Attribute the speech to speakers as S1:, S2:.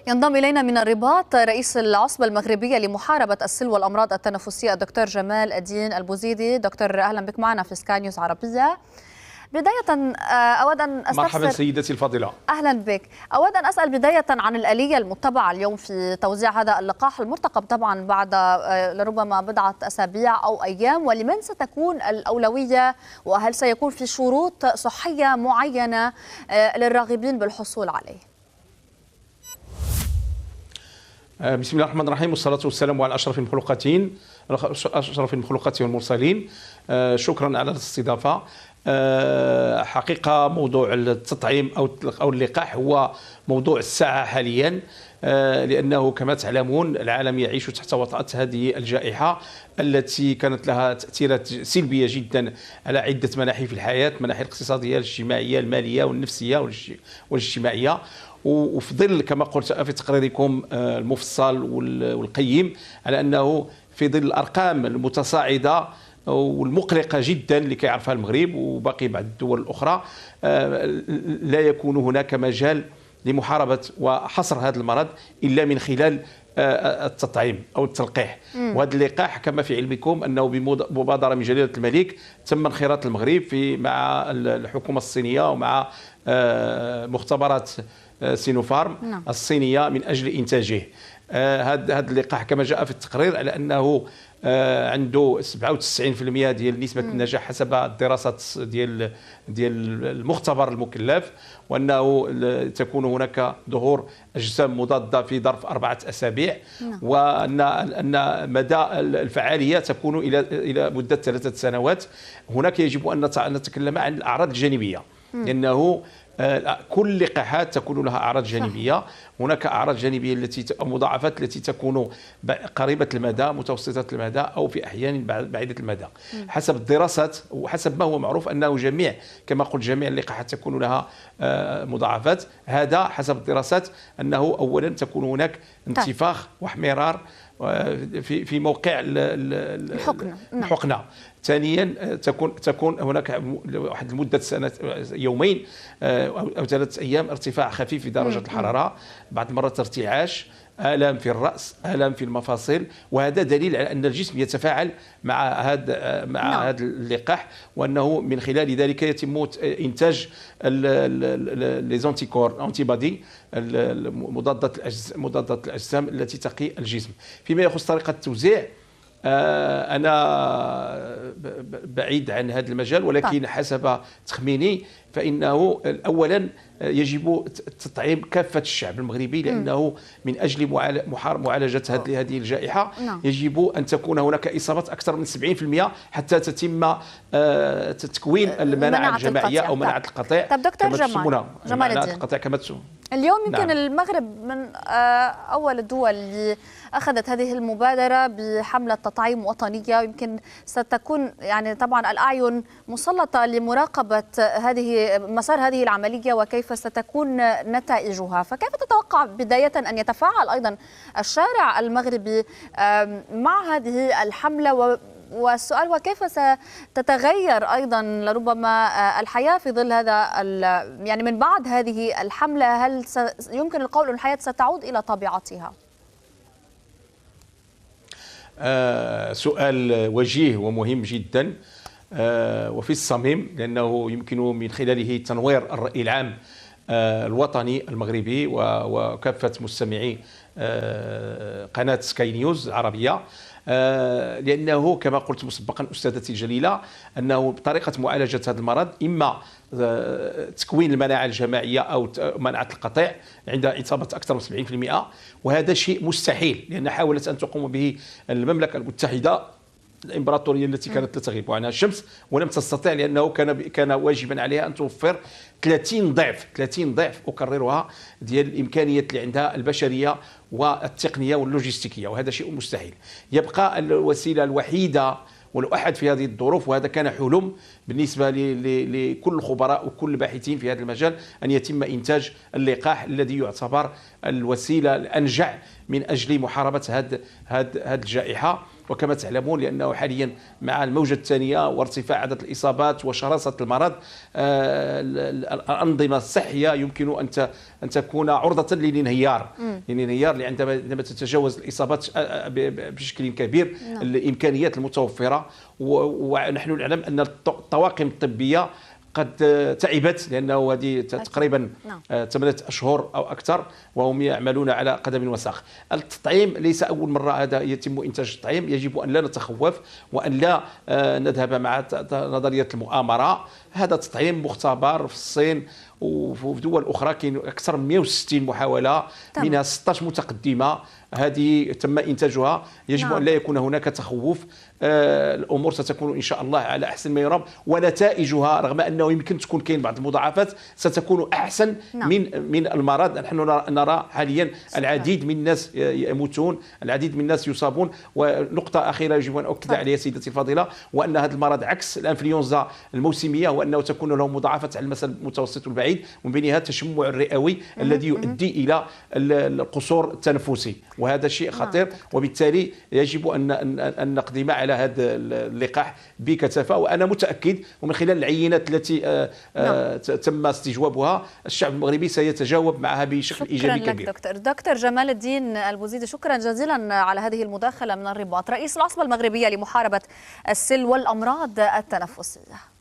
S1: ينضم إلينا من الرباط رئيس العصبة المغربية لمحاربة السل والأمراض التنفسية الدكتور جمال الدين البوزيدي. دكتور أهلا بك معنا في سكاي نيوز عربية. بداية أود أن أستفسر.
S2: مرحبا سيدتي الفاضلة.
S1: أهلا بك. أود أن أسأل بداية عن الآلية المتبعة اليوم في توزيع هذا اللقاح المرتقب طبعا بعد لربما بضعة أسابيع أو أيام، ولمن ستكون الأولوية وهل سيكون في شروط صحية معينة للراغبين بالحصول عليه؟
S2: بسم الله الرحمن الرحيم، والصلاة والسلام على أشرف المخلوقات والمرسلين. شكرا على الاستضافة. حقيقة موضوع التطعيم أو اللقاح هو موضوع الساعة حاليا، لأنه كما تعلمون العالم يعيش تحت وطأة هذه الجائحة التي كانت لها تأثيرات سلبية جدا على عدة مناحي في الحياة، مناحي الاقتصادية، الاجتماعية، المالية والنفسية والاجتماعية. وفي ظل كما قلت في تقريركم المفصل والقيم على أنه في ظل الأرقام المتصاعدة والمقلقة جدا اللي كيعرفها المغرب وباقي بعض الدول الأخرى، لا يكون هناك مجال لمحاربة وحصر هذا المرض إلا من خلال التطعيم أو التلقيح. وهذا اللقاح كما في علمكم أنه بمبادرة من جلالة الملك تم انخراط المغرب مع الحكومة الصينية ومع مختبرات سينوفارم الصينية من أجل إنتاجه. هذا اللقاح كما جاء في التقرير على أنه عنده 97% ديال نسبة النجاح حسب الدراسات ديال المختبر المكلف، وأنه تكون هناك ظهور أجسام مضادة في ظرف 4 أسابيع، وأن مدى الفعالية تكون إلى مدة 3 سنوات. هناك يجب أن نتكلم عن الأعراض الجانبية، لأنه كل اللقاحات تكون لها أعراض جانبية. هناك أعراض جانبية مضاعفات التي تكون قريبة المدى، متوسطة المدى، أو في أحيان بعيدة المدى حسب الدراسات وحسب ما هو معروف أنه كما قلت جميع اللقاحات تكون لها مضاعفات. هذا حسب الدراسات أنه أولا تكون هناك انتفاخ واحمرار في موقع الحقنة. ثانيا تكون هناك واحد المدة يومين أو 3 أيام ارتفاع خفيف في درجة الحرارة، بعض المرات ارتعاش، آلام في الرأس، آلام في المفاصل. وهذا دليل على أن الجسم يتفاعل مع هذا اللقاح، وأنه من خلال ذلك يتم إنتاج ليزونتيكور أنتي بادي، مضادات الأجسام التي تقي الجسم. فيما يخص طريقة التوزيع، أنا بعيد عن هذا المجال، ولكن حسب تخميني فإنه أولا يجب تطعيم كافة الشعب المغربي، لأنه من أجل معالجة هذه الجائحة يجب أن تكون هناك إصابات أكثر من 70% حتى تتم تكوين المناعة الجماعية أو مناعة القطيع.
S1: طب دكتور جمال
S2: الدين،
S1: اليوم يمكن المغرب من أول الدول اللي أخذت هذه المبادرة بحملة تطعيم وطنية، ويمكن ستكون يعني طبعا الأعين مسلطة لمراقبة مسار هذه العملية وكيف ستكون نتائجها. فكيف تتوقع بداية أن يتفاعل أيضا الشارع المغربي مع هذه الحملة؟ والسؤال وكيف ستتغير أيضا لربما الحياة في ظل هذا يعني من بعد هذه الحملة؟ هل يمكن القول أن الحياة ستعود إلى طبيعتها؟
S2: سؤال وجيه ومهم جدا وفي الصميم، لأنه يمكن من خلاله تنوير الرأي العام الوطني المغربي وكافة مستمعي قناة سكاي نيوز العربية، لأنه كما قلت مسبقا أستاذتي الجليلة أنه طريقة معالجة هذا المرض إما تكوين المناعة الجماعية أو مناعة القطيع عند إصابة أكثر من 70%، وهذا شيء مستحيل، لأن حاولت أن تقوم به المملكة المتحدة الإمبراطورية التي كانت لا تغيب عنها الشمس ولم تستطع، لأنه كان واجبا عليها أن توفر 30 ضعف أكررها ديال الإمكانيات اللي عندها البشرية والتقنية واللوجستيكية، وهذا شيء مستحيل. يبقى الوسيلة الوحيدة والأحد في هذه الظروف، وهذا كان حلم بالنسبة لكل الخبراء وكل الباحثين في هذا المجال، أن يتم إنتاج اللقاح الذي يعتبر الوسيلة الأنجع من أجل محاربة هذه الجائحة. وكما تعلمون لأنه حاليا مع الموجة الثانية وارتفاع عدد الإصابات وشراسة المرض، الأنظمة الصحية يمكن أن تكون عرضة للانهيار، يعني الانهيار اللي عندما تتجاوز الاصابات بشكل كبير الامكانيات المتوفره. ونحن نعلم ان الطواقم الطبيه قد تعبت، لانه هذه تقريبا 8 اشهر او اكثر وهم يعملون على قدم وساق. التطعيم ليس اول مره هذا يتم انتاج التطعيم، يجب ان لا نتخوف وان لا نذهب مع نظريه المؤامره. هذا تطعيم مختبر في الصين وفي دول اخرى، كاين اكثر من 160 محاوله منها 16 متقدمه هذه تم انتاجها. يجب ان لا يكون هناك تخوف. الامور ستكون ان شاء الله على احسن ما يرام، ونتائجها رغم انه يمكن تكون كاين بعض المضاعفات ستكون احسن من المرض. نحن نرى حاليا العديد من الناس يموتون، العديد من الناس يصابون. ونقطه اخيره يجب ان اؤكد عليها سيدتي الفاضله، وان هذا المرض عكس الانفلونزا الموسميه، وانه تكون له مضاعفات على المدى المتوسط والبعيد، ومن بينها التشمع الرئوي الذي يؤدي الى القصور التنفسي، وهذا شيء خطير. وبالتالي يجب ان نقدم على هذا اللقاح بكثافه. وانا متاكد ومن خلال العينات التي تم استجوابها الشعب المغربي سيتجاوب معها بشكل ايجابي كبير.
S1: شكرا لك دكتور جمال الدين البوزيدي، شكرا جزيلا على هذه المداخله من الرباط، رئيس العصبه المغربيه لمحاربه السل والامراض التنفسيه.